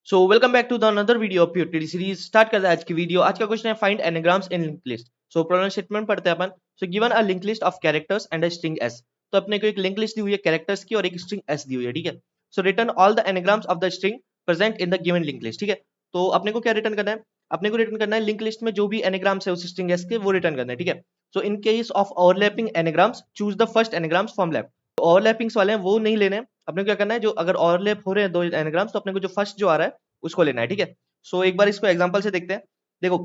So welcome back to the another video of purity series. Start करते हैं आज की वीडियो। आज का क्वेश्चन है find anagrams in link list. So pronoun statement पढ़ते हैं अपन। So given a link list of characters and a string S. तो अपने को एक लिंक लिस्ट दी हुई है कैरेक्टर्स की और एक स्ट्रिंग एस दी हुई है, ठीक है। So return all the anagrams of the string present in the given link list, ठीक है। तो अपने को क्या रिटर्न करना है? अपने को रिटर्न करना है लिंक लिस्ट में जो भी एनाग्राम्स है उस स्ट्रिंग एस के, वो रिटर्न करना है, ठीक है। So in case of overlapping anagrams choose the first anagrams from left. तो ओवरलैपिंग्स वाले हैं वो नहीं लेने हैं। अपने को क्या करना है, जो अगर ओवरलैप हो रहे हैं दो एनाग्राम्स तो अपने को जो फर्स्ट जो आ रहा है उसको लेना है, ठीक है। सो एक बार इसको एग्जांपल से देखते हैं। देखो,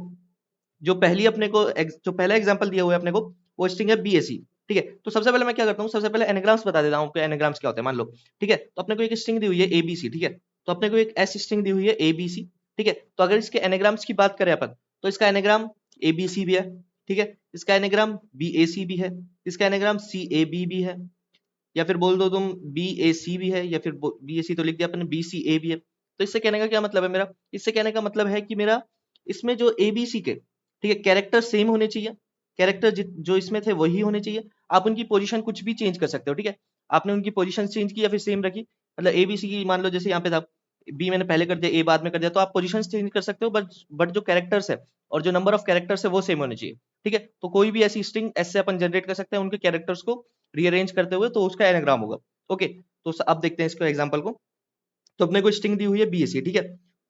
जो पहली अपने को जो पहला एग्जांपल दिया हुआ है अपने को, वो स्ट्रिंग है बीएसी, ठीक है। तो सबसे पहले मैं क्या करता हूँ, सबसे पहले एनाग्राम्स बता देता हूँ कि एनाग्राम्स क्या होते हैं, मान लो, ठीक है। तो अपने को एक स्ट्रिंग दी हुई है एबीसी, ठीक है। तो अपने को एक एस स्ट्रिंग दी हुई है एबीसी, ठीक है। तो अगर इसके एनाग्राम्स की बात करें अपन, तो इसका एनाग्राम एबीसी भी है, ठीक है। इसका एनाग्राम बीएसी भी है, इसका एनाग्राम सीएबी भी है, या फिर बोल दो तुम BAC भी है, या फिर BAC तो लिख दिया अपन, BCA भी है। तो इससे कहने का क्या मतलब है मेरा? इससे कहने का मतलब है कि मेरा इसमें जो ABC के, ठीक है, कैरेक्टर सेम होने चाहिए। कैरेक्टर जो इसमें थे वही होने चाहिए। आप उनकी पोजीशन कुछ भी चेंज कर सकते हो, ठीक है। आपने उनकी पोजीशन चेंज की या फिर सेम रखी, मतलब ABC की मान लो जैसे यहाँ पे था, बी मैंने पहले कर दिया, ए बाद में कर दिया, तो आप पोजीशन चेंज कर सकते हो, बट जो कैरेक्टर्स है और जो नंबर ऑफ कैरेक्टर्स है वो सेम होने चाहिए, ठीक है। तो कोई भी ऐसी स्ट्रिंग ऐसे अपन जनरेट कर सकते हैं उनके कैरेक्टर्स को रीअरेंज करते हुए, तो उसका एनाग्राम होगा। ओके, तो अब देखते हैं इसको एग्जांपल को। तो अपने को स्ट्रिंग दी हुई है बीएससी, ठीक है।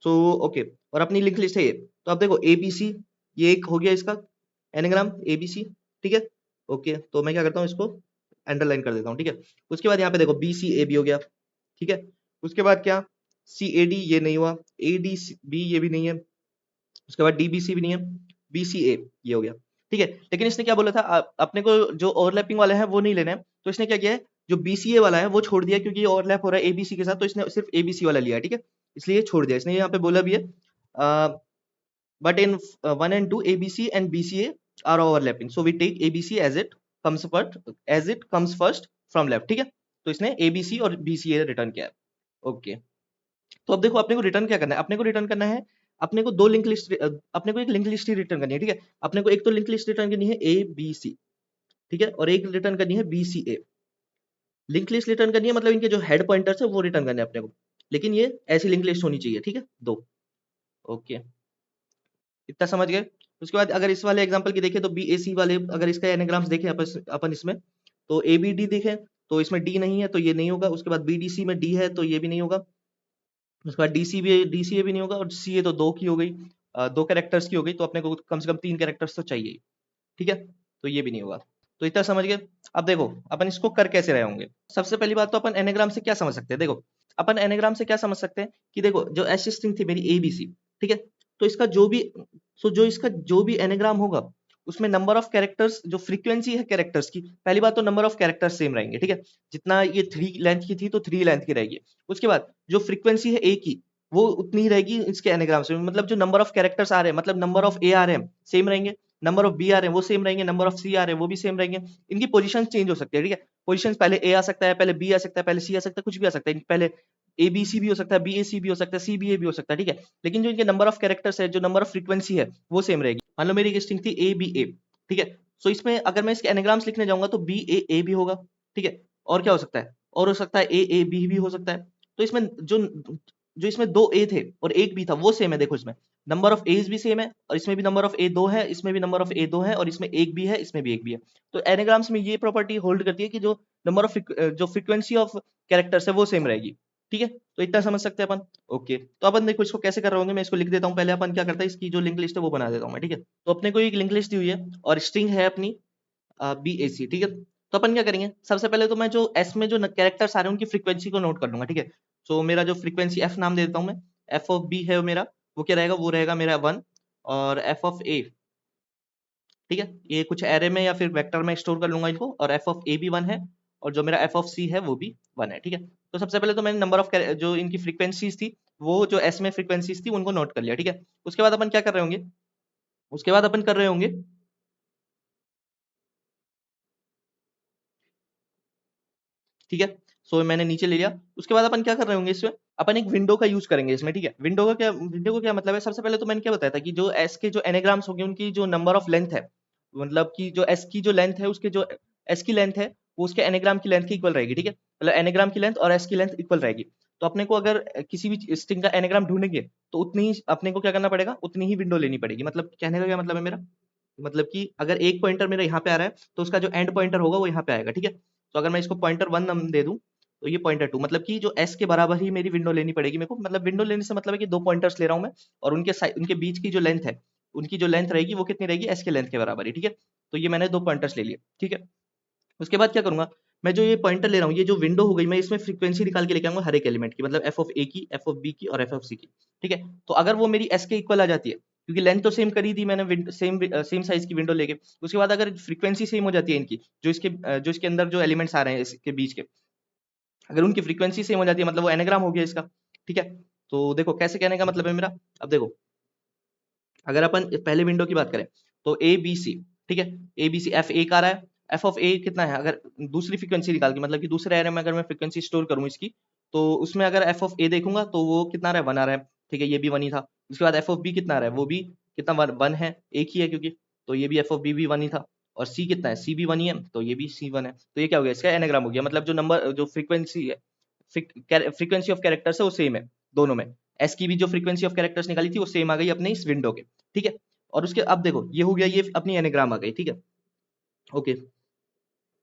तो ओके, और अपनी लिंक लिस्ट है ये। तो अब देखो एबीसी, ये एक हो गया इसका एनाग्राम एबीसी, ठीक है। ओके, तो मैं क्या करता हूँ, इसको अंडरलाइन कर देता हूँ, ठीक है। उसके बाद यहाँ पे देखो बीसीए भी हो गया, ठीक है। उसके बाद क्या, सीएडी ये नहीं हुआ, एडीबी ये भी नहीं है, उसके बाद डीबीसी भी नहीं है, बीसीए ये हो गया, ठीक है। लेकिन इसने क्या बोला था, अपने को जो ओवरलैपिंग वाले हैं वो नहीं लेने हैं। तो इसने क्या किया है, जो बीसीए वाला है वो छोड़ दिया, क्योंकि ये ओवरलैप हो रहा है एबीसी के साथ, तो इसने सिर्फ एबीसी वाला लिया है, ठीक है। इसलिए छोड़ दिया इसने। यहाँ पे बोला भी है but in 1 and 2 ABC and BCA are overlapping, so we take ABC as it comes first from left, ठीक है। तो इसने एबीसी और बीसीए रिटर्न किया है। ओके, तो अब देखो अपने को रिटर्न क्या करना है, अपने को रिटर्न करना है, अपने को दो लिंक लिस्ट, अपने को एक लिंक लिस्ट ही रिटर्न करनी है, ठीक है। अपने को एक तो लिंक लिस्ट रिटर्न करनी है ए बी सी, ठीक है, और एक रिटर्न करनी है बी सी ए। लिंक लिस्ट रिटर्न करनी है मतलब इनके जो हेड पॉइंटर्स है वो रिटर्न करने हैं अपने को, लेकिन ये ऐसी लिंक लिस्ट होनी चाहिए, ठीक है, दो। ओके, इतना समझ गए। उसके बाद अगर इस वाले एग्जांपल की देखें तो बी ए सी वाले, अगर इसका एनाग्राम्स देखें अपन इसमें, तो ए बी डी देखें तो इसमें डी नहीं है तो ये नहीं होगा। उसके बाद बी डी सी में डी है तो ये भी नहीं होगा। उसके बाद डीसीए भी नहीं होगा, और सीए तो दो की हो गई, दो कैरेक्टर्स की हो गई, तो अपने को कम से कम 3 कैरेक्टर्स तो चाहिए ही, ठीक है। तो ये भी नहीं होगा। तो इतना समझ गए। अब देखो अपन इसको कर कैसे रहे होंगे। सबसे पहली बात तो अपन एनाग्राम से क्या समझ सकते हैं, देखो अपन एनाग्राम से क्या समझ सकते हैं कि देखो जो एस स्ट्रिंग थी मेरी एबीसी, ठीक है। तो इसका जो भी, जो इसका जो भी एनाग्राम होगा उसमें नंबर ऑफ कैरेक्टर्स, जो फ्रीक्वेंसी है कैरेक्टर्स की, पहली बात तो नंबर ऑफ कैरेक्टर्स सेम रहेंगे, ठीक है। जितना ये 3 लेंथ की थी तो 3 लेंथ की रहेगी। उसके बाद जो फ्रीक्वेंसी है ए की, वो उतनी ही रहेगी इसके एनाग्राम्स में, मतलब जो नंबर ऑफ कैरेक्टर्स आ रहे हैं, मतलब नंबर ऑफ ए आ रहे हैं सेम रहेंगे, नंबर ऑफ बी आ रहे हैं वो सेम रहेंगे, नंबर ऑफ सी आ रहे हैं वो भी सेम रहेंगे। इनकी पोजीशन चेंज हो सकती है, ठीक है। पोजीशन पहले ए आ सकता है, पहले बी आ सकता है, पहले सी आ सकता है, कुछ भी आ सकता है, पहले ए बी सी भी हो सकता है, बी ए सी भी हो सकता है, सी बी ए भी हो सकता है, ठीक है। लेकिन जो इनके नंबर ऑफ कैरेक्टर्स है, जो नंबर ऑफ फ्रीक्वेंसी है, वो सेम रहेगी। मान लो मेरी एक स्ट्रिंग थी ए बी ए, ठीक है। सो इसमें अगर मैं इसके एनाग्राम्स लिखने जाऊंगा तो बी ए भी होगा, ठीक है। और क्या हो सकता है, और हो सकता है ए बी भी हो सकता है। तो इसमें जो जो इसमें 2 ए थे और एक बी था वो सेम है, देखो इसमें नंबर ऑफ एज भी सेम है, और इसमें भी नंबर ऑफ ए 2 है, इसमें भी नंबर ऑफ ए 2 है, और इसमें एक भी है, इसमें भी एक भी है। तो एनाग्राम्स में ये प्रॉपर्टी होल्ड करती है कि जो नंबर ऑफ जो फ्रीक्वेंसी ऑफ कैरेक्टर्स है वो सेम रहेगी, ठीक है। तो इतना समझ सकते हैं अपन। ओके, तो अपन देखो इसको कैसे कर रहे होंगे, मैं इसको लिख देता हूँ। पहले अपन क्या करता है, इसकी जो लिंक लिस्ट है वो बना देता हूँ मैं, ठीक है। तो अपने को एक लिंक लिस्ट दी हुई है और स्ट्रिंग है अपनी BAC, ठीक है। तो अपन क्या करेंगे, सबसे पहले तो मैं जो एस में जो कैरेक्टर्स आ रहे हैं उनकी फ्रीक्वेंसी को नोट कर लूंगा, ठीक है। सो मेरा जो फ्रीक्वेंसी एफ नाम दे देता हूँ मैं, एफ ऑफ बी है मेरा, वो क्या रहेगा, वो रहेगा मेरा 1, और एफ ऑफ ए, ठीक है, ये कुछ एरे में या फिर वेक्टर में स्टोर कर लूंगा इनको, और एफ ऑफ ए भी 1 है, और जो मेरा एफ ऑफ सी है वो भी 1 है, ठीक है। तो सबसे पहले तो मैंने नंबर ऑफ जो इनकी फ्रीक्वेंसीज थी, वो जो एस में फ्रीक्वेंसीज थी उनको नोट कर लिया, ठीक है। उसके बाद अपन क्या कर रहे होंगे, उसके बाद अपन कर रहे होंगे, ठीक है। सो मैंने नीचे ले लिया। उसके बाद अपन क्या कर रहे होंगे, इसमें अपन एक विंडो का यूज करेंगे इसमें, ठीक है। विंडो का क्या मतलब है, सबसे पहले तो मैंने क्या बताया था कि जो एस के जो एनाग्राम्स होंगे उनकी जो नंबर ऑफ लेंथ है, मतलब कि जो एस की जो लेंथ है, उसके जो एस की लेंथ है वो उसके एनाग्राम की लेंथ की इक्वल रहेगी, ठीक है। मतलब एनाग्राम की लेंथ और एस की लेंथ इक्वल रहेगी। तो अपने को अगर किसी भी स्ट्रिंग का एनाग्राम ढूंढेंगे तो उतनी ही अपने को क्या करना पड़ेगा, उतनी ही विंडो लेनी पड़ेगी। मतलब कहने का क्या मतलब है मेरा, मतलब कि अगर एक पॉइंटर मेरा यहाँ पे आ रहा है तो उसका जो एंड पॉइंटर होगा वो यहाँ पे आएगा, ठीक है। तो अगर मैं इसको पॉइंटर 1 नाम दे दूं तो ये पॉइंटर 2, मतलब कि जो एस के बराबर ही मेरी विंडो लेनी पड़ेगी मेरे को। मतलब विंडो लेने से मतलब है कि दो पॉइंटर्स ले रहा हूं मैं, और उनके बीच की जो लेंथ है, उनकी जो लेंथ रहेगी वो कितनी रहेगी, एस के लेंथ के बराबर ही, ठीक है। तो ये मैंने दो पॉइंटर्स ले लिए, ठीक है। उसके बाद क्या करूंगा, मैं जो ये पॉइंटर ले रहा हूँ, ये जो विंडो हो गई, मैं इसमें फ्रीक्वेंसी निकाल के लेके आऊंगा हर एक एलिमेंट की, मतलब एफ ऑफ ए की, एफ ऑफ बी की और एफ ऑफ सी की, ठीक है। तो अगर वो मेरी एस के इक्वल आ जाती है, क्योंकि लेंथ तो सेम करी थी मैंने, सेम साइज की विंडो लेके, उसके बाद अगर फ्रीक्वेंसी सेम हो जाती है इनकी, जो इसके अंदर जो एलिमेंट्स आ रहे हैं इसके बीच के, अगर उनकी फ्रीक्वेंसी सेम हो जाती है, मतलब वो एनाग्राम हो गया इसका, ठीक है। तो देखो कैसे कहने का मतलब है मेरा, अब देखो अगर अपन पहले विंडो की बात करें तो ए बी सी, ठीक है, A B C, F A का आ रहा है, एफ ऑफ ए कितना है, अगर दूसरी फ्रीक्वेंसी निकाल के, मतलब कि दूसरे एरे में अगर मैं फ्रीक्वेंसी स्टोर करूं इसकी, तो उसमें अगर एफ ऑफ ए देखूंगा तो वो कितना आ रहा है, 1 आ रहा है, ठीक है, ये भी 1 ही था। उसके बाद एफ ऑफ बी कितना आ रहा है, वो भी कितना 1 है, एक ही है क्योंकि, तो ये भी एफ ऑफ बी भी 1 ही था। और सी कितना है, सी भी 1 ही है, तो ये भी सी 1 है। तो ये क्या हो गया, इसका एनाग्राम हो गया, मतलब जो नंबर, जो फ्रीक्वेंसी है, फ्रीक्वेंसी ऑफ कैरेक्टर्स है वो सेम है दोनों में। एस की भी जो फ्रीक्वेंसी ऑफ कैरेक्टर्स निकाली थी वो सेम आ गई अपने इस विंडो के, ठीक है। और उसके अब देखो ये हो गया, ये अपनी एनाग्राम आ गई, ठीक है, ओके,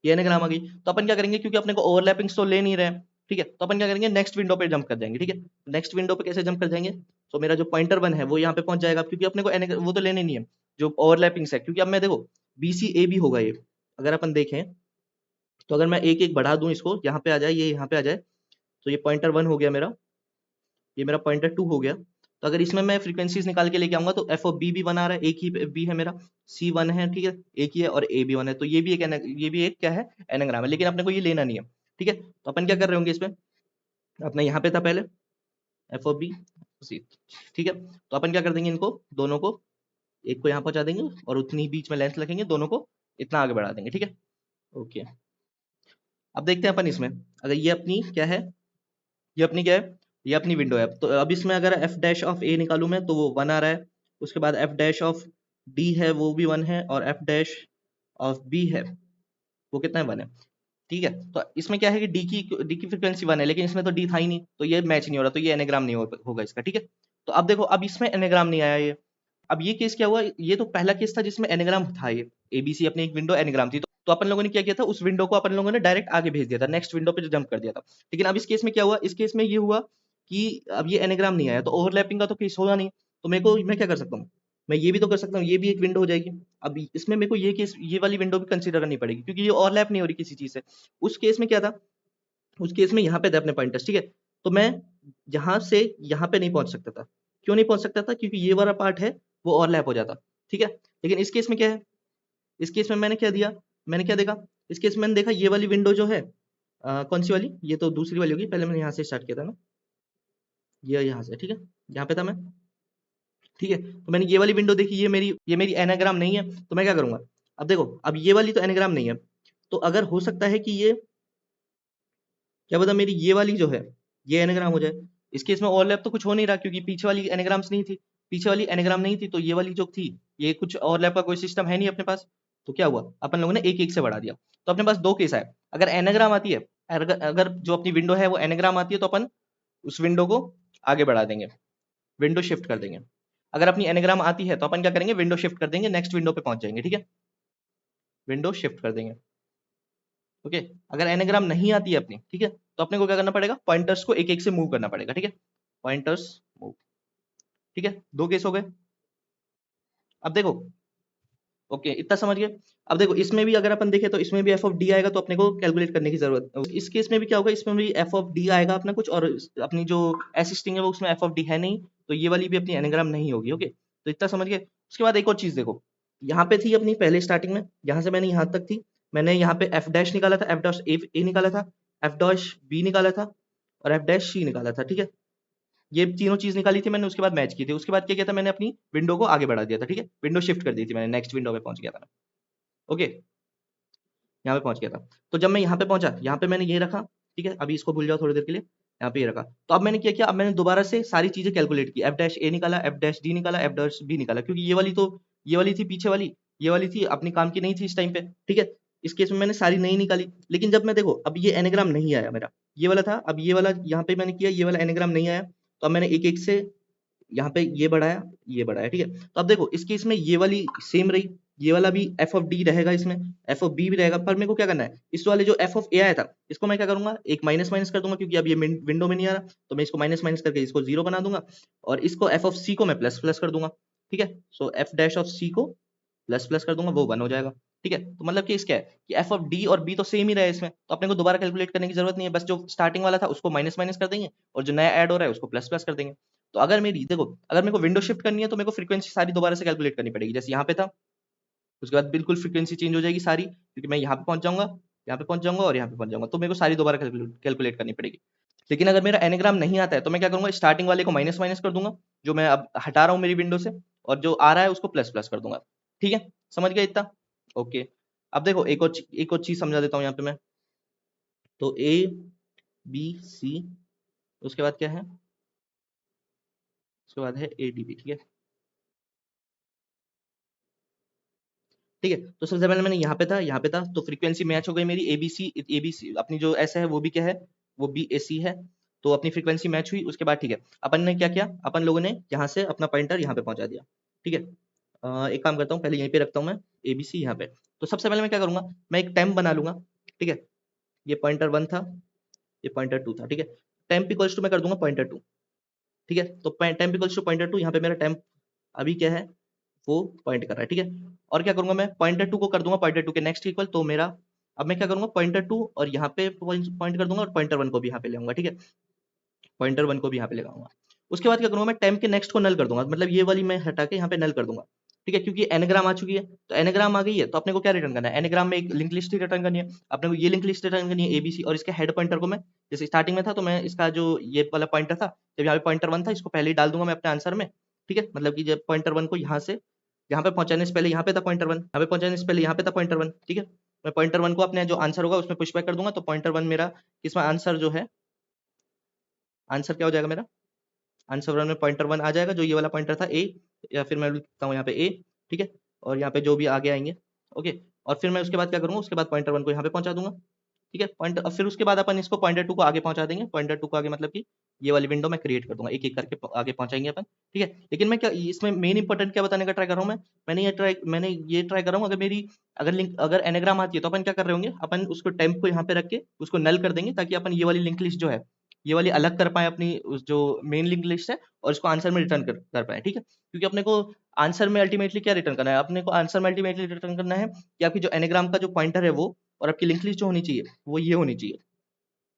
ये एनाग्राम आ गई। तो अपन क्या करेंगे, क्योंकि अपने को ओवरलैपिंग्स तो ले नहीं रहे हैं, ठीक है, तो अपन क्या करेंगे, नेक्स्ट विंडो पे जंप कर जाएंगे, ठीक है। नेक्स्ट विंडो पे कैसे जंप कर जाएंगे, तो मेरा जो पॉइंटर 1 है वो यहाँ पे पहुंच जाएगा, क्योंकि अपने को वो तो लेने नहीं है जो ओवरलैपिंग्स है, क्योंकि अब मैं देखो बी सी ए भी होगा ये, अगर अपन देखें तो अगर मैं एक एक बढ़ा दूं इसको, यहाँ पे आ जाए, ये यहाँ पे आ जाए, तो ये पॉइंटर 1 हो गया मेरा, ये मेरा पॉइंटर 2 हो गया। तो अगर इसमें मैं फ्रीक्वेंसीज निकाल के लेके आऊंगा तो एफ ऑफ बी भी 1 आ रहा है, एक ही बी है मेरा, सी 1 है, ठीक है, एक ही है, और ए भी 1 है, तो ये भी एक क्या है, एनाग्राम है, लेकिन अपने को ये लेना नहीं है, ठीक है। तो अपन क्या कर रहे होंगे इसमें, अपने यहाँ पे था पहले एफ ऑफ बी सी, ठीक है, तो अपन क्या कर देंगे, इनको दोनों को, एक को यहाँ पहुंचा देंगे और उतनी बीच में लेंथ रखेंगे, दोनों को इतना आगे बढ़ा देंगे, ठीक है, ओके। अब देखते हैं अपन इसमें, अगर ये अपनी क्या है, ये अपनी क्या है, ये अपनी विंडो है। तो अब इसमें अगर एफ डैश ऑफ ए निकालूं मैं तो वो 1 आ रहा है, उसके बाद एफ डैश ऑफ डी है वो भी 1 है, और एफ डैश ऑफ बी है वो कितना है, 1 है, ठीक है। तो इसमें क्या है कि डी की फ्रीक्वेंसी 1 है, लेकिन इसमें तो डी था ही नहीं, तो ये मैच नहीं हो रहा, तो ये एनाग्राम नहीं होगा इसका, ठीक है। तो अब देखो, अब इसमें एनाग्राम नहीं आया ये, अब ये केस क्या हुआ, ये तो पहला केस था जिसमें एनाग्राम था, ये एबीसी अपनी एक विंडो एनाग्राम थी, तो अपन लोगों ने क्या किया था, उस विंडो को अपन लोगों ने डायरेक्ट आगे भेज दिया था, नेक्स्ट विंडो पे जो जंप कर दिया था। लेकिन अब इस केस में क्या हुआ, इस केस में ये हुआ कि अब ये एनाग्राम नहीं आया, तो ओवरलैपिंग का तो केस होगा नहीं, तो मैं क्या कर सकता हूँ, मैं ये भी तो कर सकता हूँ, ये भी एक विंडो हो जाएगी। अब इसमें मेरे को ये केस, ये वाली विंडो भी कंसिडर करनी पड़ेगी, क्योंकि ये ओवरलैप नहीं हो रही किसी चीज से। उस केस में क्या था, उस केस में यहाँ पे थे अपने पॉइंटर्स, ठीक है, तो मैं यहाँ से यहाँ पे नहीं पहुंच सकता था। क्यों नहीं पहुंच सकता था, क्योंकि ये वाला पार्ट है वो ओवरलैप हो जाता, ठीक है। लेकिन इस केस में क्या है, इस केस में मैंने क्या दिया, मैंने क्या देखा, इस केस में मैंने देखा ये वाली विंडो जो है, कौन सी वाली, ये तो दूसरी वाली होगी, पहले मैंने यहाँ से स्टार्ट किया था ना, ये यहाँ से, ठीक है, यहाँ पे था मैं, ठीक है। तो मैंने ये वाली विंडो देखी, ये मेरी एनाग्राम नहीं है, तो मैं क्या करूंगा, अब देखो, अब ये वाली तो एनाग्राम नहीं है, तो अगर हो सकता है कि ये क्या पता मेरी ये वाली जो है ये एनाग्राम हो जाए। इस केस में ओवरलैप तो कुछ हो नहीं रहा, क्योंकि पीछे वाली एनाग्राम्स नहीं थी, पीछे वाली एनाग्राम नहीं थी, तो ये वाली जो थी, ये कुछ ओवरलैप का कोई सिस्टम है नहीं अपने पास। तो क्या हुआ, अपन लोगों ने एक एक से बढ़ा दिया, तो अपने पास दो केस है। अगर एनाग्राम आती है, अगर जो अपनी विंडो है वो एनाग्राम आती है, तो अपन उस विंडो को आगे बढ़ा देंगे, विंडो शिफ्ट कर देंगे। अगर अपनी एनाग्राम आती है तो अपन क्या करेंगे, विंडो शिफ्ट कर देंगे, नेक्स्ट विंडो पे पहुंच जाएंगे, ठीक है, विंडो शिफ्ट कर देंगे, ओके। अगर एनाग्राम नहीं आती है अपनी, ठीक है, तो अपने को क्या करना पड़ेगा, पॉइंटर्स को एक एक से मूव करना पड़ेगा, ठीक है, पॉइंटर्स मूव, ठीक है, दो केस हो गए। अब देखो, ओके, इतना समझ गए। अब देखो इसमें भी अगर अपन देखें तो इसमें भी एफ ऑफ डी आएगा, तो अपने को कैलकुलेट करने की जरूरत, इस केस में भी क्या होगा, इसमें भी एफ ऑफ डी आएगा अपना कुछ, और अपनी जो एस स्ट्रिंग है वो उसमें एफ ऑफ डी है नहीं, तो ये वाली भी अपनी एनाग्राम नहीं होगी, ओके। तो इतना समझ गए। उसके बाद एक और चीज देखो, यहाँ पे थी अपनी पहले स्टार्टिंग में, यहाँ से मैंने यहाँ तक थी, मैंने यहाँ पे एफ डैश निकाला था, एफ डैश ए निकाला था, एफ डैश बी निकाला था, और एफ डैश सी निकाला था, ठीक है। ये तीनों चीज निकाली थी मैंने, उसके बाद मैच की थी, उसके बाद क्या किया था मैंने, अपनी विंडो को आगे बढ़ा दिया था, ठीक है, विंडो शिफ्ट कर दी थी मैंने, नेक्स्ट विंडो पे पहुंच गया था, ओके, यहाँ पे पहुंच गया था। तो जब मैं यहाँ पे पहुंचा, यहाँ पे मैंने ये रखा, ठीक है, अभी इसको भूल जाओ थोड़ी देर के लिए, यहाँ पे ये रखा। तो अब मैंने क्या किया, अब मैंने दोबारा से सारी चीजें कैलकुलेट की, एफ डैश ए निकाला, एफ डैश डी निकाला, एफ डैश बी निकाला, क्योंकि ये वाली थी पीछे वाली, ये वाली थी अपनी काम की नहीं थी इस टाइम पे, ठीक है। इस केस में मैंने सारी नहीं निकाली, लेकिन जब मैं देखो अब ये एनाग्राम नहीं आया मेरा, ये वाला था, अब ये वाला यहाँ पे मैंने किया, ये वाला एनाग्राम नहीं आया, तो अब मैंने एक एक से यहाँ पे ये बढ़ाया, ये बढ़ाया, ठीक है। तो अब देखो इस केस में ये वाली सेम रही, ये वाला भी एफ ऑफ डी रहेगा, इसमें एफ ऑफ बी भी रहेगा, पर मेरे को क्या करना है, इस वाले जो एफ ऑफ ए आया था इसको मैं क्या करूंगा, एक माइनस माइनस कर दूंगा, क्योंकि अब ये विंडो में नहीं आ रहा, तो मैं इसको माइनस माइनस करके इसको जीरो बना दूंगा, और इसको एफ ऑफ सी को मैं प्लस प्लस कर दूंगा, ठीक है। सो एफ डैश ऑफ सी को प्लस प्लस कर दूंगा, वो 1 हो जाएगा, ठीक है। तो मतलब कि क्या है कि एफ ऑफ डी और बी तो सेम ही रहा है इसमें, तो अपने को दोबारा कैलकुलेट करने की जरूरत नहीं है, बस जो स्टार्टिंग वाला था उसको माइनस माइनस कर देंगे, और जो नया ऐड हो रहा है उसको प्लस प्लस कर देंगे। तो अगर मेरी देखो, अगर मेरे को विंडो शिफ्ट करनी है तो मेरे को फ्रीक्वेंसी सारी दोबारा से कैलकुलेट करनी पड़ेगी, जैसे यहाँ पे था, उसके बाद बिल्कुल फ्रीक्वेंसी चेंज हो जाएगी सारी, क्योंकि मैं यहाँ पे पहुंच जाऊंगा, यहाँ पे पहुंच जाऊंगा और यहाँ पे पहुंच जाऊंगा, तो मेरे को सारी दोबारा कैलकुलेट करनी पड़ेगी। लेकिन अगर मेरा एनाग्राम नहीं आता है तो मैं क्या करूंगा, स्टार्टिंग वाले को माइनस माइनस कर दूंगा, जो मैं अब हटा रहा हूँ मेरी विंडो से, और जो आ रहा है उसको प्लस प्लस कर दूंगा, ठीक है। समझ गया इतना? ओके। अब देखो एक और चीज समझा देता हूँ यहाँ पे मैं, तो ए बी सी, उसके बाद क्या है, उसके बाद है ए डी बी, ठीक है। ठीक है, तो सबसे पहले मैंने यहाँ पे था, यहाँ पे था, तो फ्रीक्वेंसी मैच हो गई मेरी, एबीसी अपनी जो ऐसा है वो भी क्या है, वो बी ए सी है, तो अपनी फ्रीक्वेंसी मैच हुई। उसके बाद ठीक है, अपन ने क्या किया, अपन लोगों ने यहाँ से अपना पॉइंटर यहाँ पे पहुंचा दिया, ठीक है। एक काम करता हूँ, पहले यहीं पे रखता हूँ मैं एबीसी यहाँ पे। तो सबसे पहले मैं क्या करूंगा, मैं एक टेम्प बना लूंगा, ठीक है। ये पॉइंटर 1 था, ये पॉइंटर 2 था, ठीक है। टेम्प इक्वल्स टू मैं कर दूंगा पॉइंटर 2, ठीक है। तो टेम्प इक्वल्स टू पॉइंटर 2, यहाँ पे मेरा टेम्प अभी क्या है, वो पॉइंट कर रहा है, ठीक है। और क्या करूंगा, मैं पॉइंटर 2 को कर दूंगा पॉइंटर 2 के नेक्स्ट इक्वल, तो मेरा अब मैं क्या करूंगा, पॉइंटर 2 और यहाँ पे पॉइंट कर दूंगा, और पॉइंटर 1 को भी यहाँ पे ले आऊंगा, ठीक है। पॉइंटर 1 को भी यहाँ पे ले आऊंगा। उसके बाद क्या करूंगा, मैं टेम्प के नेक्स्ट को नल कर दूंगा, मतलब ये वाली मैं हटा के यहाँ पे नल कर दूंगा, ठीक है। क्योंकि एनाग्राम आ चुकी है, तो एनाग्राम आ गई है, तो अपने को क्या रिटर्न करना है, एनाग्राम में एक लिंक लिस्ट रिटर्न करनी है, अपने को ये लिंक लिस्ट रिटर्न करनी है एबीसी, और इसके हेड पॉइंटर को मैं, जैसे स्टार्टिंग में था तो मैं इसका जो ये वाला पॉइंटर था, जब यहाँ पे पॉइंटर 1 था इसको पहले ही डाल दूंगा मैं अपने आंसर में, ठीक है। मतलब कि जब पॉइंटर 1 को यहाँ से यहाँ पे पहुंचाने से पहले यहाँ पे था पॉइंटर 1, यहाँ पे पहुंचाने से पहले यहाँ पे था पॉइंटर 1, ठीक है। मैं पॉइंटर 1 को अपने जो आंसर होगा उसमें पुश बैक कर दूंगा, तो पॉइंटर 1 मेरा इसमें आंसर जो है, आंसर क्या हो जाएगा मेरा, आंसर 1 में पॉइंटर 1 आ जाएगा, जो ये वाला पॉइंटर था ए, या फिर मैं लिखता हूँ यहाँ पे ए, ठीक है। और यहाँ पे जो भी आगे आएंगे, ओके। और फिर मैं उसके बाद क्या करूंगा, उसके बाद पॉइंटर 1 को यहाँ पे पहुंचा दूंगा, ठीक है। पॉइंटर, और फिर उसके बाद अपन इसको पॉइंटर 2 को आगे पहुंचा देंगे, पॉइंटर 2 को आगे मतलब कि ये वाली विंडो में क्रिएट कर दूंगा, एक एक करके आगे पहुंचाएंगे अपन, ठीक है। लेकिन मैं क्या इसमें मेन इंपॉर्टेंट क्या बताने का ट्राई कर रहा हूँ मैं, मैंने ये ट्राई कर रहा हूँ, अगर मेरी अगर लिंक अगर एनाग्राम आती है तो अपन क्या कर रहे होंगे, अपन उसको टेम्प को यहाँ पे रख के उसको नल कर देंगे, ताकि अपन ये वाली लिंक लिस्ट जो है, ये वाली अलग कर पाए अपनी उस जो मेन लिंक लिस्ट है, और इसको आंसर में रिटर्न कर पाए, ठीक है। क्योंकि अपने को आंसर में अल्टीमेटली क्या रिटर्न करना है, अपने को आंसर में अल्टीमेटली रिटर्न करना है कि आपकी जो एनाग्राम का जो पॉइंटर है वो, और आपकी लिंक लिस्ट जो होनी चाहिए वो ये होनी चाहिए,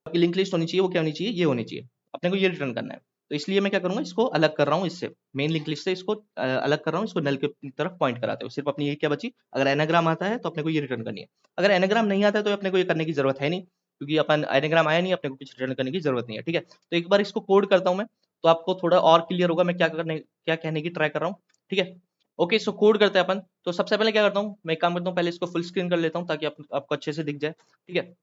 आपकी लिंक लिस्ट होनी चाहिए वो क्या होनी चाहिए, ये होनी चाहिए, अपने को ये रिटर्न करना है। तो इसलिए मैं क्या करूंगा, इसको अलग कर रहा हूँ इससे, मेन लिंक लिस्ट से इसको अलग कर रहा हूँ, इसको नल की तरफ पॉइंट कराते हुए, सिर्फ अपनी ये क्या बची, अगर एनाग्राम आता है तो अपने को ये रिटर्न करनी है, अगर एनाग्राम नहीं आता है तो अपने को ये करने की जरूरत है नहीं, क्योंकि अपन एनाग्राम आया नहीं, अपने को कुछ रिटर्न करने की जरूरत नहीं है, ठीक है। तो एक बार इसको कोड करता हूँ मैं, तो आपको थोड़ा और क्लियर होगा मैं क्या कहने की ट्राई कर रहा हूँ, ठीक है। ओके, सो कोड करते हैं अपन। तो सबसे पहले क्या करता हूँ, मैं एक काम करता हूँ, पहले इसको फुल स्क्रीन कर लेता हूँ ताकि आपको अच्छे से दिख जाए, ठीक है।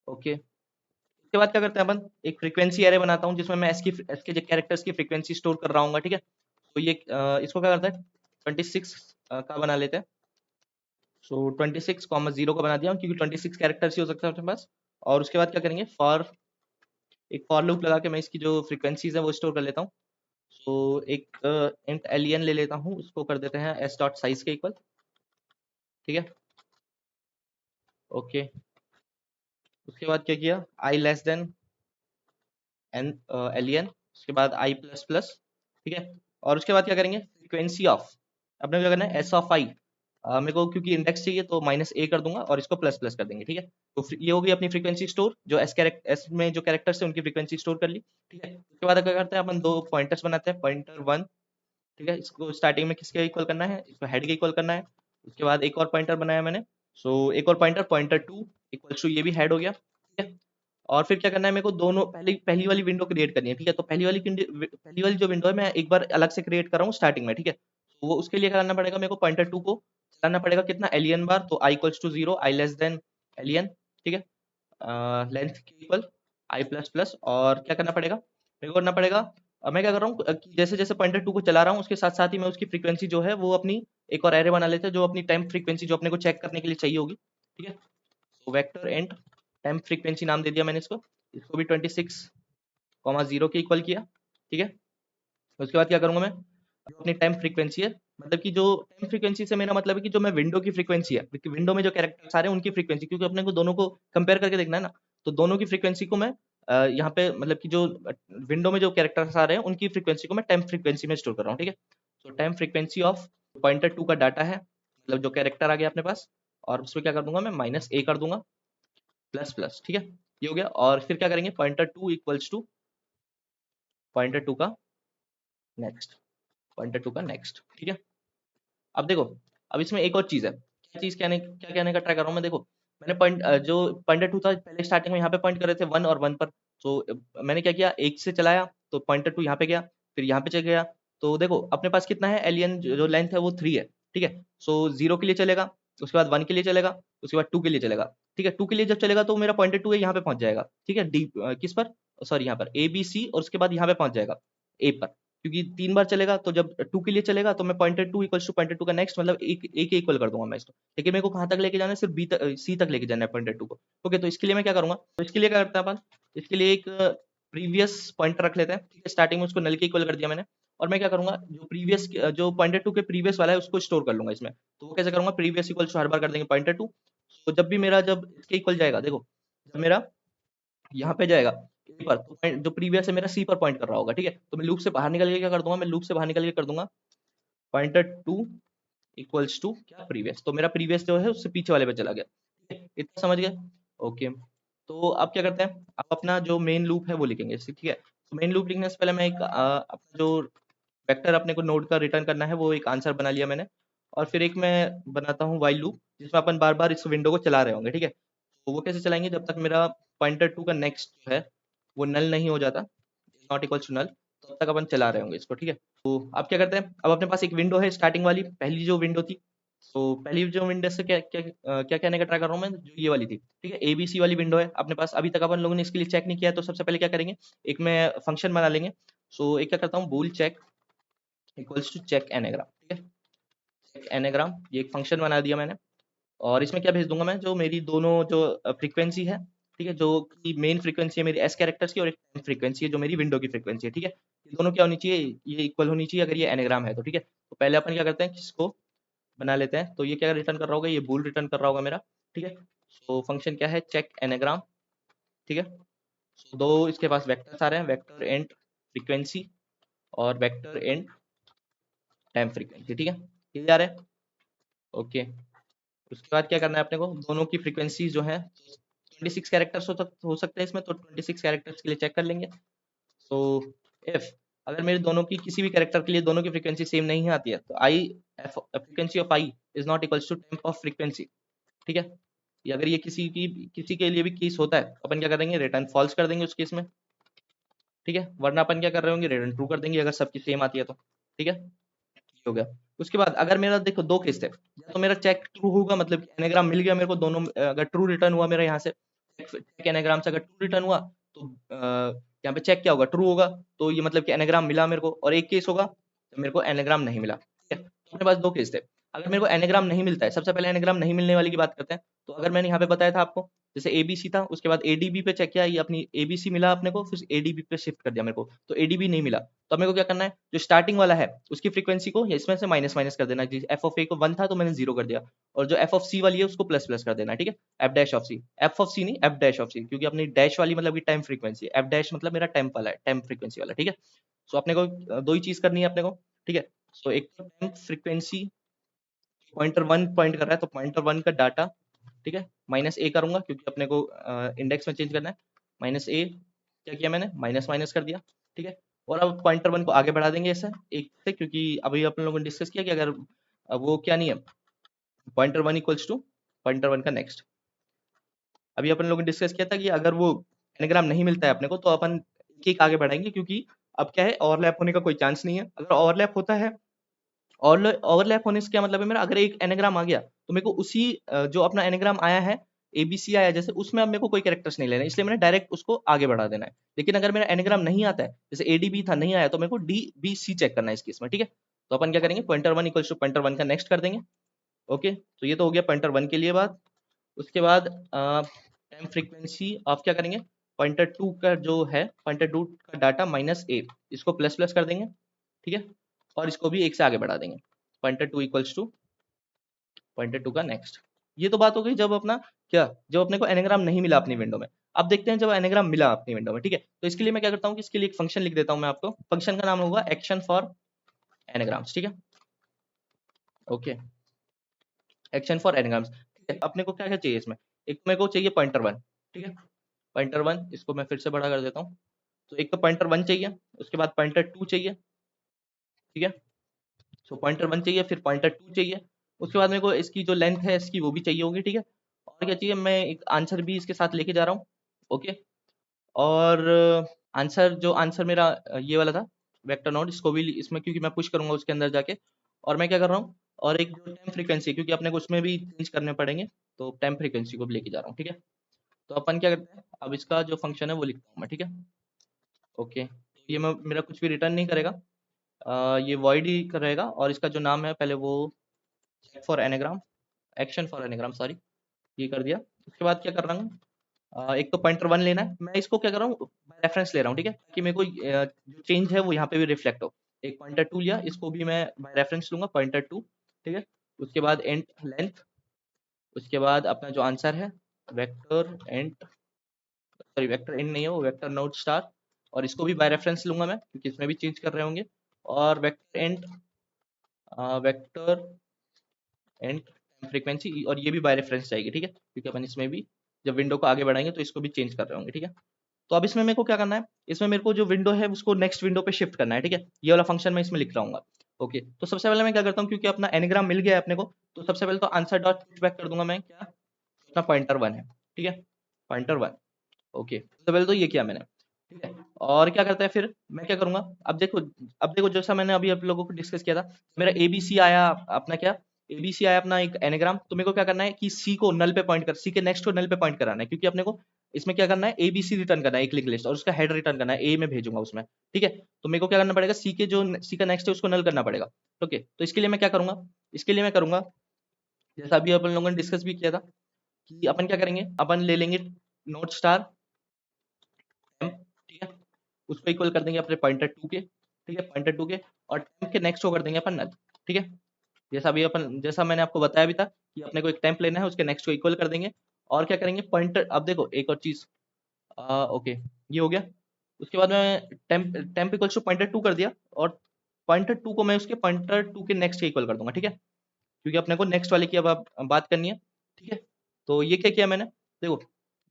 ओके, उसके बाद क्या करते हैं अपन, एक फ्रीक्वेंसी एरे बनाता हूँ जिसमें मैं एस के जो कैरेक्टर्स की फ्रीक्वेंसी स्टोर कर रहा हूँ, ठीक है। तो ये इसको क्या करते हैं, 26 का बना लेते हैं। सो 26,0 का बना दिया हूँ, क्योंकि 26 कैरेक्टर्स ही हो सकते हैं अपने पास। और उसके बाद क्या करेंगे, एक फॉर लूप लगा के मैं इसकी जो फ्रीक्वेंसीज है वो स्टोर कर लेता हूँ। सो एक इंट एलियन ले लेता हूँ, उसको कर देते हैं एस डॉट साइज के इक्वल, ठीक है। ओके, उसके बाद क्या किया, आई लेस देन एन एलियन, उसके बाद आई प्लस प्लस, ठीक है। और उसके बाद क्या करेंगे, फ्रीक्वेंसी ऑफ, अपने क्या करना है, एस ऑफ आई, मेरे को क्योंकि इंडेक्स चाहिए तो माइनस ए कर दूंगा, और इसको प्लस प्लस कर देंगे, ठीक है। तो ये होगी अपनी फ्रीक्वेंसी स्टोर, जो एस में जो कैरेक्टर्स है उनकी फ्रीक्वेंसी स्टोर कर ली, ठीक है। उसके बाद क्या करते हैं, अपन दो पॉइंटर्स बनाते हैं, पॉइंटर 1, ठीक है, इसको स्टार्टिंग में किसके इक्वल करना है, इसको हेड के इक्वल करना है। उसके बाद एक और पॉइंटर बनाया मैंने, सो एक और पॉइंटर, पॉइंटर 2 इक्वल्स टू, ये भी हेड हो गया, ठीक है। और फिर क्या करना है, मेरे को दोनों पहली वाली विंडो क्रिएट करनी है, ठीक है। तो पहली वाली जो विंडो है मैं एक बार अलग से क्रिएट कर रहा हूँ स्टार्टिंग में, ठीक है। तो वो उसके लिए करना पड़ेगा, मेरे को पॉइंटर 2 को चलाना पड़ेगा कितना, एलियन बार, तो i equals to 0, i less than alien, ठीक है। लेंथ के इक्वल आई प्लस प्लस, और क्या करना पड़ेगा, मेरे को करना पड़ेगा, अब मैं क्या कर रहा हूँ कि जैसे जैसे पॉइंटर 2 को चला रहा हूँ उसके साथ साथ ही मैं उसकी फ्रीक्वेंसी जो है वो अपनी एक और एरे बना लेते हैं, जो अपनी टाइम फ्रीक्वेंसी जो अपने को चेक करने के लिए चाहिए होगी, ठीक है। तो वेक्टर एंड टाइम फ्रीक्वेंसी नाम दे दिया मैंने इसको। इसको भी 26,0 के इक्वल किया, ठीक है। उसके बाद क्या करूंगा मैं, जो अपनी टाइम फ्रीक्वेंसी है, मतलब कि जो टाइम फ्रीक्वेंसी से मेरा मतलब है कि जो मैं विंडो की फ्रीक्वेंसी है, क्योंकि विंडो में जो कैरेक्टर्स आ रहे हैं उनकी फ्रीक्वेंसी, क्योंकि अपने को दोनों को कंपेयर करके देखना है ना, तो दोनों की फ्रीक्वेंसी को मैं यहाँ पे मतलब कि जो विंडो में जो कैरेक्टर्स आ रहे हैं उनकी फ्रीक्वेंसी को मैं टाइम फ्रीक्वेंसी में स्टोर कर रहा हूँ, ठीक है। तो टाइम फ्रीक्वेंसी ऑफ पॉइंटर 2 का डाटा है, मतलब जो कैरेक्टर आ गया अपने पास, और उसमें क्या कर दूंगा मैं, -a कर दूंगा, प्लस प्लस, ठीक है। ये हो गया, और फिर क्या करेंगे, पॉइंटर 2 इक्वल्स टू पॉइंटर 2 का नेक्स्ट, पॉइंटर 2 का नेक्स्ट, ठीक है। अब देखो, अब इसमें एक और चीज है, क्या चीज क्या कहने का ट्राई कर रहा हूँ मैं, देखो मैंने जो पॉइंटर 2 था पहले स्टार्टिंग में यहाँ पे पॉइंट कर रहे थे 1 और 1 पर, तो मैंने क्या किया, एक से चलाया तो पॉइंटर 2 यहाँ पे गया, फिर यहाँ पे चल गया, तो देखो अपने पास कितना है, एलियन जो लेंथ है वो 3 है, ठीक है। सो 0 के लिए चलेगा, उसके बाद 1 के लिए चलेगा, उसके बाद 2 के लिए चलेगा, ठीक है। 2 के लिए जब चलेगा तो मेरा पॉइंटर 2 है यहाँ पे पहुंच जाएगा, ठीक है, डी किस पर, सॉरी यहाँ पर ए बी सी, और उसके बाद यहाँ पे पहुंच जाएगा ए पर, क्योंकि 3 बार चलेगा, तो जब 2 के लिए चलेगा तो मैं पॉइंटर 2 इक्वल्स टू पॉइंटर 2 का नेक्स्ट, मतलब एक के इक्वल कर दूंगा मैं इसको, लेकिन मेरे को कहाँ तक लेके जाना है, सिर्फ बी तक, सी तक लेके जाना है पॉइंटर 2 को। ओके, तो इसके लिए मैं क्या करूंगा, तो इसके लिए क्या करते हैं अपन, इसके लिए एक प्रीवियस पॉइंटर रख लेते हैं, ठीक है। स्टार्टिंग में उसको नल के इक्वल कर दिया मैंने, और मैं क्या करूंगा, जो प्रीवियस जो पॉइंटर 2 के प्रीवियस वाला है उसको स्टोर कर लूंगा इसमें, तो वो कैसे करूंगा, प्रीवियस इक्वल टू हर बार कर देंगे पॉइंटर 2, तो जब भी मेरा जब इसके इक्वल जाएगा, देखो जब मेरा यहाँ पे जाएगा A पर, तो जो प्रीवियस है मेरा सी पर पॉइंट कर रहा होगा, ठीक है। तो मैं लूप से बाहर निकल के क्या कर दूंगा, मैं लूप से बाहर निकल के कर दूंगा पॉइंटर 2 इक्वल्स टू क्या, प्रीवियस, तो मेरा प्रीवियस जो है उससे पीछे वाले पे चला गया, ठीक है। इतना समझ गए, ओके। तो अब क्या करते हैं, अब अपना जो मेन लूप है वो लिखेंगे, ठीक है। तो मेन लूप लिखने से पहले मैं एक अपना जो वेक्टर अपने को नोड का रिटर्न करना है वो एक आंसर बना लिया मैंने, और फिर एक मैं बनाता हूँ वाइल लूप, जिसमें अपन बार बार इस विंडो को चला रहे होंगे, ठीक है। तो वो कैसे चलाएंगे, जब तक मेरा पॉइंटर 2 का नेक्स्ट जो है वो नल नहीं हो जाता, नॉट इक्वल टू नल, तब तक अपन चला रहे होंगे इसको, ठीक है। तो अब क्या करते हैं, अब अपने पास एक विंडो है स्टार्टिंग वाली, पहली जो विंडो थी, तो पहली जो विंडो से क्या क्या क्या कहने का ट्राई कर रहा हूँ मैं, जो ये वाली थी, ठीक है, एबीसी वाली विंडो है अपने पास, अभी तक अपन लोगों ने इसके लिए चेक नहीं किया है, तो सबसे पहले क्या करेंगे, एक मैं फंक्शन बना लेंगे। सो एक क्या करता हूँ, bool check equals to check anagram, ठीक है, चेक एनेग्राम, ये एक फंक्शन बना दिया मैंने, और इसमें क्या भेज दूंगा मैं, जो मेरी दोनों जो फ्रीक्वेंसी है, ठीक है, जो कि मेन फ्रीक्वेंसी है मेरी एस कैरेक्टर्स की, और एक टाइम फ्रीक्वेंसी है जो मेरी विंडो की फ्रीक्वेंसी है, ठीक है। ये दोनों क्या होनी चाहिए, ये इक्वल होनी चाहिए अगर ये एनेग्राम है तो, ठीक है। तो पहले अपन क्या करते हैं, इसको बना लेते हैं, तो ये क्या रिटर्न कर रहा होगा, ये बूल रिटर्न कर रहा होगा मेरा, ठीक है। सो फंक्शन क्या है, चेक एनेग्राम, ठीक है। सो दो इसके पास वेक्टर्स आ रहे हैं, वेक्टर एंड फ्रीक्वेंसी और वेक्टर एंड टाइम फ्रीक्वेंसी, ठीक है, ये आ रहे हैं, ओके। उसके बाद क्या करना है अपने को, दोनों की फ्रीक्वेंसी जो है 26 कैरेक्टर्स हो सकते हैं इसमें, तो 26 कैरेक्टर्स के लिए चेक कर लेंगे। सो इफ अगर मेरे दोनों की किसी भी कैरेक्टर के लिए दोनों की फ्रीक्वेंसी सेम नहीं आती है, तो i frequency of i is not equals to temp of frequency, ठीक है। ये अगर ये किसी के लिए भी केस होता है, तो अपन क्या करेंगे, रिटर्न फॉल्स कर देंगे उस केस में, ठीक है। वरना अपन क्या कर रहे होंगे, रिटर्न ट्रू कर देंगे अगर सबकी सेम आती है तो, ठीक है, ये हो गया। उसके बाद अगर मेरा देखो दो केस थे, या तो मेरा चेक ट्रू होगा, मतलब एनाग्राम मिल गया मेरे को दोनों, अगर ट्रू रिटर्न हुआ मेरा यहाँ से, चेक एनाग्राम से अगर ट्रू रिटर्न हुआ, तो यहाँ पे चेक क्या होगा, ट्रू होगा, तो ये मतलब कि एनाग्राम मिला मेरे को, और एक केस होगा तो मेरे को एनाग्राम नहीं मिला, ठीक है। तो अपने पास दो केस थे। अगर मेरे को एनाग्राम नहीं मिलता है, सबसे पहले एनाग्राम नहीं मिलने वाली की बात करते हैं, तो अगर मैंने यहाँ पे बताया था आपको, जैसे एबीसी था, उसके बाद एडीबी पे चेक किया, ये अपनी एबीसी मिला अपने को, फिर एडीबी पे शिफ्ट कर दिया मेरे को, तो एडीबी नहीं मिला, तो मेरे को क्या करना है, जो स्टार्टिंग वाला है उसकी फ्रीक्वेंसी को इसमें से माइनस माइनस कर देना है, एफ ऑफ ए को 1 था तो मैंने 0 कर दिया, और जो एफ ऑफ सी वाली है उसको प्लस प्लस कर देना है, ठीक है। F dash of C, F of C नहीं, एफ डैश ऑफ सी, क्योंकि अपनी डैश वाली मतलब की टाइम फ्रीक्वेंसी, एफ डैश मतलब मेरा टेम्प वाला है, टाइम फ्रीक्वेंसी वाला, ठीक है। सो अपने को दो ही चीज करनी है अपने को, ठीक है। सो एक तो टाइम फ्रीक्वेंसी पॉइंटर 1 पॉइंट कर रहा है, तो पॉइंटर 1 का डाटा, ठीक है, माइनस ए करूंगा क्योंकि अपने को इंडेक्स में चेंज करना है, माइनस ए, क्या किया मैंने, माइनस माइनस कर दिया, ठीक है। और अब पॉइंटर 1 को आगे बढ़ा देंगे ऐसे एक से, क्योंकि अभी अपन लोगों ने डिस्कस किया कि अगर वो क्या नहीं है, पॉइंटर 1 इक्वल्स टू पॉइंटर 1 का नेक्स्ट, अभी अपन लोगों ने डिस्कस किया था कि अगर वो एनाग्राम नहीं मिलता है अपने को, तो अपन एक एक आगे बढ़ाएंगे, क्योंकि अब क्या है, ओवरलैप होने का कोई चांस नहीं है। अगर ओवरलैप होता है, और ओवरलैप होने से क्या मतलब है मेरा, अगर एक एनाग्राम आ गया तो मेरे को उसी जो अपना एनाग्राम आया है, एबीसी आया जैसे, उसमें अब मेरे को कोई कैरेक्टर्स नहीं लेना है, इसलिए मैंने डायरेक्ट उसको आगे बढ़ा देना है। लेकिन अगर मेरा एनाग्राम नहीं आता है, जैसे एडीबी था नहीं आया, तो मेरे को डी बी सी चेक करना है इस केस में, ठीक है। तो अपन क्या करेंगे, पॉइंटर 1 इक्वल्स टू पॉइंटर 1 का नेक्स्ट कर देंगे, ओके। तो ये तो हो गया पॉइंटर 1 के लिए बात। उसके बाद टाइम फ्रीक्वेंसी ऑफ क्या करेंगे, पॉइंटर टू का जो है पॉइंटर टू का डाटा माइनस ए, इसको प्लस प्लस कर देंगे, ठीक है, और इसको भी एक से आगे बढ़ा देंगे, pointer two equals to pointer two का नेक्स्ट। ये तो बात हो गई जब अपना क्या, जब अपने को एनाग्राम नहीं मिला अपनी विंडो में। अब देखते हैं जब एनाग्राम मिला अपनी विंडो में, ठीक है, तो इसके लिए मैं क्या करता हूँ कि इसके लिए एक फंक्शन लिख देता हूँ मैं आपको, फंक्शन का नाम होगा एक्शन फॉर एनाग्राम्स, ठीक है, ओके, एक्शन फॉर एनाग्राम्स, ठीक है। अपने को क्या क्या चाहिए इसमें, एक मेरे को चाहिए पॉइंटर वन, ठीक है, पॉइंटर वन, इसको मैं फिर से बड़ा कर देता हूँ, तो एक तो पॉइंटर वन चाहिए, उसके बाद पॉइंटर टू चाहिए, ठीक है, सो पॉइंटर वन चाहिए, फिर पॉइंटर टू चाहिए, उसके बाद मेरे को इसकी जो लेंथ है इसकी वो भी चाहिए होगी, ठीक है, और क्या चाहिए, मैं एक आंसर भी इसके साथ लेके जा रहा हूँ, ओके, और आंसर जो आंसर मेरा ये वाला था वेक्टर नोड, इसको भी इसमें क्योंकि मैं पुश करूंगा उसके अंदर जाके, और मैं क्या कर रहा हूँ, और एक जो टाइम फ्रीक्वेंसी क्योंकि अपने को उसमें भी चेंज करने पड़ेंगे, तो टाइम फ्रीक्वेंसी को भी लेके जा रहा हूँ, ठीक है। तो अपन क्या करते हैं, अब इसका जो फंक्शन है वो लिखता हूँ मैं, ठीक है, ओके, ये मैं मेरा कुछ भी रिटर्न नहीं करेगा, ये वॉइड ही रहेगा, और इसका जो नाम है पहले वो check for anagram, action for anagram, sorry, ये कर दिया। उसके बाद क्या कर रहा हूँ, एक तो पॉइंटर वन लेना है, मैं इसको क्या कर रहा हूँ रेफरेंस ले रहा हूँ, ठीक है, कि मेरे को जो चेंज है वो यहाँ पे भी रिफ्लेक्ट हो। एक पॉइंटर टू लिया, इसको भी मैं बाय रेफरेंस लूंगा पॉइंटर टू, ठीक है, उसके बाद एंड लेंथ, उसके बाद अपना जो आंसर है vector and, sorry vector and नहीं है वो वेक्टर नोड स्टार, और इसको भी बाय रेफरेंस लूंगा मैं क्योंकि इसमें भी चेंज कर रहे होंगे, और vector and vector and frequency, और ये भी बाय रेफरेंस जाएगी, ठीक है, क्योंकि अपन इसमें भी जब विंडो को आगे बढ़ाएंगे तो इसको भी चेंज कर रहे होंगे, ठीक है। तो अब इसमें मेरे को क्या करना है, इसमें मेरे को जो विंडो है उसको नेक्स्ट विंडो पे शिफ्ट करना है, ठीक है, ये वाला फंक्शन मैं इसमें लिख रहा हूँ। ओके, तो सबसे पहले मैं क्या करता हूँ, क्योंकि अपना एनाग्राम मिल गया है अपने को, तो सबसे पहले तो आंसर डॉट पुट बैक कर दूंगा मैं क्या, अपना पॉइंटर वन है, ठीक है, पॉइंटर वन, ओके, सबसे पहले तो ये किया मैंने, ठीक है, और क्या करता है फिर मैं क्या करूंगा, अब देखो जैसा मैंने अभी आप लोगों को डिस्कस किया था, मेरा एबीसी आया अपना क्या, एबीसी आया अपना एक एनाग्राम, तो मेरे को क्या करना है कि सी को नल पे पॉइंट कर, सी के नेक्स्ट को नल पे पॉइंट कराना है, क्योंकि अपने को इसमें क्या करना है एबीसी रिटर्न करना है एक लिंक लिस्ट, और उसका हेड रिटर्न करना है, ए में भेजूंगा उसमें, ठीक है, तो मेरे को क्या करना पड़ेगा, सी के जो सी का नेक्स्ट है उसको नल करना पड़ेगा, ओके, तो इसके लिए मैं क्या करूंगा, इसके लिए मैं करूंगा जैसा अभी अपन लोगों ने डिस्कस भी किया था, कि अपन क्या करेंगे, अपन ले लेंगे नोट स्टार टेम्प, ठीक है, उसको इक्वल कर देंगे अपने पॉइंटर टू के, ठीक है, पॉइंटर टू के, और टेम्प के नेक्स्ट को कर देंगे अपन नल, ठीक है, जैसा मैंने आपको बताया भी था कि अपने को एक टेम्प लेना है, उसके नेक्स्ट को इक्वल कर देंगे, और क्या करेंगे पॉइंटर, अब देखो एक और चीज, ओके, ये हो गया, उसके बाद मैं temp temp equals to pointer two कर दिया, और पॉइंटर टू को मैं उसके पॉइंटर टू के नेक्स्ट के इक्वल कर दूंगा, ठीक है, क्योंकि अपने को नेक्स्ट वाले की अब आप बात करनी है, ठीक है, तो ये क्या किया मैंने, देखो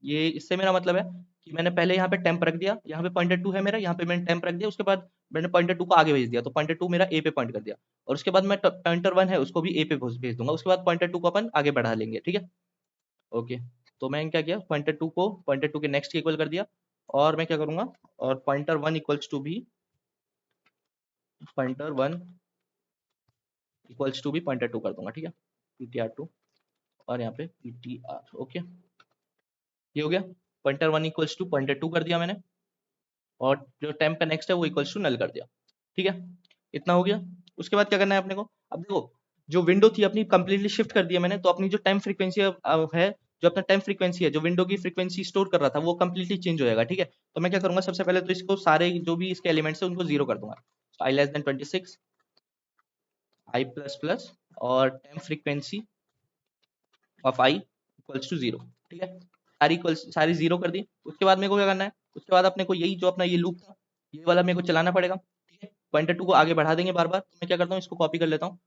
ये इससे मेरा मतलब है कि मैंने पहले यहाँ पे टेम्प रख दिया, यहाँ पे पॉइंटर टू है मेरा, यहाँ पे मैंने टेम्प रख दिया, उसके बाद मैंने पॉइंटर टू को आगे भेज दिया, तो पॉइंटर टू मेरा ए पे पॉइंट कर दिया, और उसके बाद मैं पॉइंटर वन है उसको भी ए पे भेज दूंगा, उसके बाद पॉइंटर टू को अपन आगे बढ़ा लेंगे, ठीक है, ओके, तो मैंने क्या किया पॉइंटर टू को पॉइंटर टू के नेक्स्ट के इक्वल कर दिया, और मैं क्या करूंगा, और पॉइंटर वन इक्वल्स टू भी पॉइंटर वन इक्वल्स टू भी पॉइंटर टू कर दूंगा, ठीक है, पीटीआर टू, और यहाँ पे पीटीआर, ओके, ये हो गया, pointer one equals to pointer two कर दिया मैंने, और जो टेम्प का नेक्स्ट है वो इक्वल्स टू नल कर दिया, ठीक है, इतना हो गया। उसके बाद क्या करना है अपने को, अब देखो जो विंडो थी अपनी कंप्लीटली शिफ्ट कर दिया मैंने, तो अपनी जो टाइम फ्रीक्वेंसी है, जो अपना टाइम फ्रीक्वेंसी है जो विंडो की फ्रीक्वेंसी स्टोर कर रहा था वो कंप्लीटली चेंज हो जाएगा, ठीक है, तो मैं क्या करूंगा सबसे पहले तो इसको सारे जो भी इसके एलिमेंट्स है उनको जीरो कर दूंगा, I less than 26, I plus plus, और time frequency of I equals to zero, ठीक है, सारी जीरो कर दी। उसके बाद मेरे को क्या करना है, उसके बाद अपने को यही जो अपना ये लूप था ये वाला मेरे को चलाना पड़ेगा, ठीक है, पॉइंटर टू को आगे बढ़ा देंगे बार बार, तो मैं क्या करता हूँ इसको कॉपी कर लेता हूँ,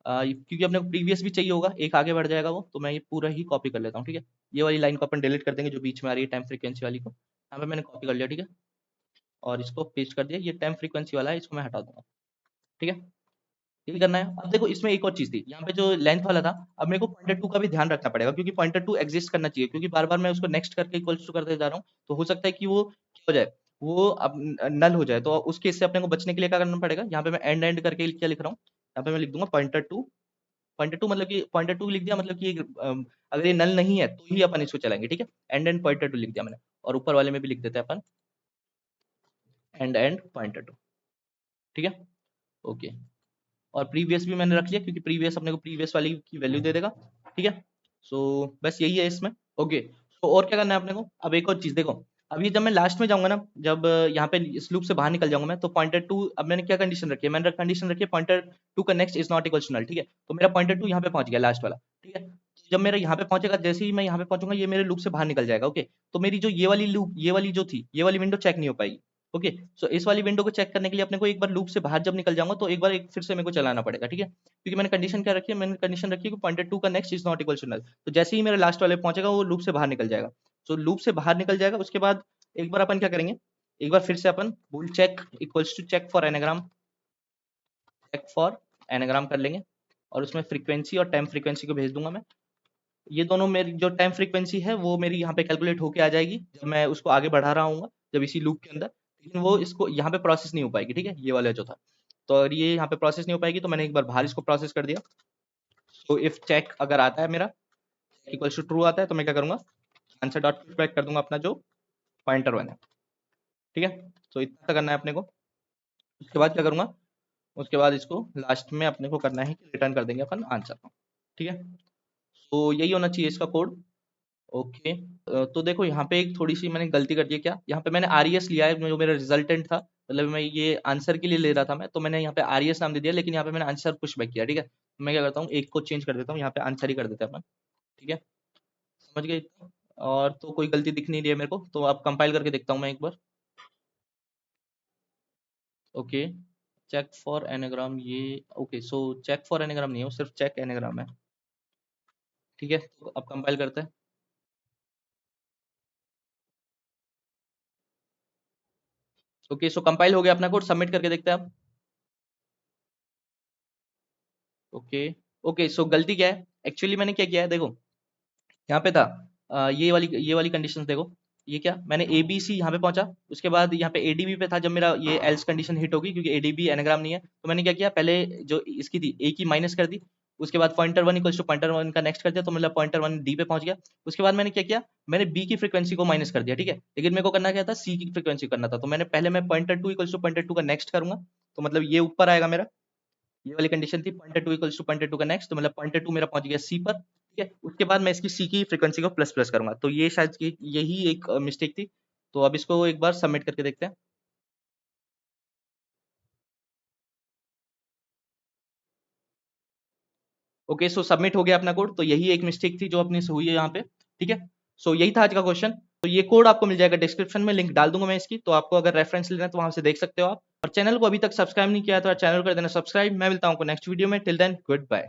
क्योंकि अपने को प्रीवियस भी चाहिए होगा, एक आगे बढ़ जाएगा वो, तो मैं ये पूरा ही कॉपी कर लेता हूँ, ठीक है, ये वाली लाइन को अपन डिलीट कर देंगे जो बीच में आ रही है टाइम फ्रीक्वेंसी वाली को, यहाँ पे मैंने कॉपी कर लिया, ठीक है, और इसको पेस्ट कर दिया, ये टाइम फ्रीक्वेंसी वाला है इसको मैं हटा दूंगा, ठीक है, यही करना है। अब देखो इसमें एक और चीज थी, यहाँ पे जो लेंथ वाला था, अब मेरे को पॉइंटर टू का भी ध्यान रखना पड़ेगा, क्योंकि पॉइंटर टू एग्जिस्ट करना चाहिए, क्योंकि बार बार मैं उसको नेक्स्ट करके इक्वल्स टू करते जा रहा हूँ, तो हो सकता है कि वो क्या हो जाए, वो अब नल हो जाए, तो उस केस से अपने को बचने के लिए क्या करना पड़ेगा, यहाँ पे मैं एंड एंड करके क्या लिख रहा हूँ, यहाँ पे मैं लिख दूंगा पॉइंटर टू मतलब कि पॉइंटर टू लिख दिया, मतलब कि अगर ये नल नहीं है तो ही अपन इसको चलाएंगे, ठीक है, एंड एंड पॉइंटर टू लिख दिया मैंने, और ऊपर वाले में भी लिख देते हैं अपन एंड एंड पॉइंटर टू, ठीक है, ओके, और प्रीवियस भी मैंने रख लिया, क्योंकि प्रीवियस अपने को प्रीवियस वाली की वैल्यू दे देगा, ठीक है, सो बस यही है इसमें, ओके, तो और क्या करना है अपने को, अब एक और चीज देखो, अभी जब मैं लास्ट में जाऊंगा ना, जब यहाँ पे इस लूप से बाहर निकल जाऊंगा मैं, तो पॉइंटर टू, अब मैंने क्या कंडीशन रखी है, मैंने कंडीशन रखी है पॉइंटर टू का next is not equal to null, ठीक है। तो मेरा पॉइंटर टू यहाँ पे पहुंच गया लास्ट वाला, ठीक है। जब मेरा यहाँ पे पहुंचेगा, जैसे ही मैं यहाँ पे पहुंचूंगा, ये मेरे लूप से बाहर निकल जाएगा, ओके। तो मेरी जो ये वाली लूप, ये वाली जो थी, ये वाली विंडो चेक नहीं हो पाएगी, ओके। सो इस वाली विंडो को चेक करने के लिए अपने को एक बार लूप से बाहर जब निकल जाऊंगा, तो एक बार फिर से मेरे को चलाना पड़ेगा, ठीक है। क्योंकि मैंने कंडीशन क्या रखी है, मैंने कंडीशन रखी है कि पॉइंटर टू का next is not equal to null. तो जैसे ही मेरे लास्ट वाले पहुंचेगा, वो लूप से बाहर निकल जाएगा। तो लूप से बाहर निकल जाएगा, उसके बाद एक बार अपन क्या करेंगे, एक बार फिर से अपन bool check equals to check for anagram, check for anagram कर लेंगे, और उसमें फ्रीक्वेंसी और टाइम फ्रीक्वेंसी को भेज दूंगा मैं। ये दोनों मेरी जो टाइम फ्रीक्वेंसी है वो मेरी यहाँ पे कैलकुलेट होके आ जाएगी जब मैं उसको आगे बढ़ा रहा हूँ, जब इसी लूप के अंदर। लेकिन वो इसको यहाँ पे प्रोसेस नहीं हो पाएगी, ठीक है, ये वाला जो था। तो अगर ये यहाँ पे प्रोसेस नहीं हो पाएगी, तो मैंने एक बार बाहर इसको प्रोसेस कर दिया। तो इफ चेक अगर आता है मेरा इक्वल्स टू ट्रू आता है, तो मैं क्या करूंगा, आंसर डॉट बैक कर दूंगा अपना जो पॉइंटर वन है, ठीक है। तो इतना सा करना है अपने को। उसके बाद क्या करूंगा, उसके बाद इसको लास्ट में अपने को करना है कि रिटर्न कर देंगे अपन आंसर को, ठीक है। तो यही होना चाहिए इसका कोड, ओके। तो देखो यहाँ पे एक थोड़ी सी मैंने गलती कर दी है, क्या, यहाँ पे मैंने आरईएस लिया है, जो मेरा रिजल्टेंट था, मतलब मैं ये आंसर के लिए ले रहा था मैं, तो मैंने यहाँ पे आरईएस नाम दे दिया, लेकिन यहाँ पे मैंने आंसर पुश बैक किया, ठीक है। तो मैं क्या करता हूँ, एक को चेंज कर देता हूँ, यहाँ पे आंसर ही कर देते हैं अपन, ठीक है। समझ गए इतना? और तो कोई गलती दिख नहीं रही है मेरे को, तो अब कंपाइल करके देखता हूँ मैं एक बार, ओके। चेक फॉर एनाग्राम, ये okay, so check for anagram नहीं है, वो सिर्फ चेक एनाग्राम है, ठीक है। तो अब कंपाइल करते हैं, ओके। सो कंपाइल हो गया अपना कोड, सबमिट करके देखते हैं अब, ओके। ओके, सो गलती क्या है, एक्चुअली मैंने क्या किया है, देखो यहाँ पे था ये वाली कंडीशंस देखो, ये क्या, मैंने ए बी सी यहाँ पे पहुंचा, उसके बाद यहाँ पे एडीबी पे था, जब मेरा ये एल्स कंडीशन हिट होगी, क्योंकि एडीबी एनाग्राम नहीं है, तो मैंने क्या किया, पहले जो इसकी थी ए की माइनस कर दी, उसके बाद pointer one equals to pointer one का नेक्स्ट कर दिया, तो मतलब पॉइंटर वन डी पे पहुंच गया। उसके बाद मैंने क्या किया, मैंने बी की फ्रीक्वेंसी को माइनस कर दिया, ठीक है। लेकिन मेरे को करना क्या था, सी की फ्रीक्वेंसी करना था, तो मैंने पहले मैं pointer two equals to pointer two का नेक्स्ट करूंगा, तो मतलब ये ऊपर आएगा मेरा, ये वाली कंडीशन थी pointer two equals to pointer two का नेक्स्ट, तो मतलब पॉइंटर टू मेरा पहुंच गया सी पर, ठीक है। उसके बाद मैं इसकी सी की फ्रीक्वेंसी को प्लस प्लस करूंगा, तो ये शायद यही एक मिस्टेक थी। तो अब इसको एक बार सबमिट करके देखते हैं, ओके। सो सबमिट हो गया अपना कोड, तो यही एक मिस्टेक थी जो अपनी से हुई है यहाँ पे, ठीक है। सो यही था आज का क्वेश्चन। तो ये कोड आपको मिल जाएगा डिस्क्रिप्शन में, लिंक डाल दूंगा मैं इसकी, तो आपको अगर रेफरेंस लेना है तो वहां से देख सकते हो आप। और चैनल को अभी तक सब्सक्राइब नहीं किया तो चैनल कर देना सब्सक्राइब। मैं मिलता हूँ नेक्स्ट वीडियो में, टिल देन गुड बाय।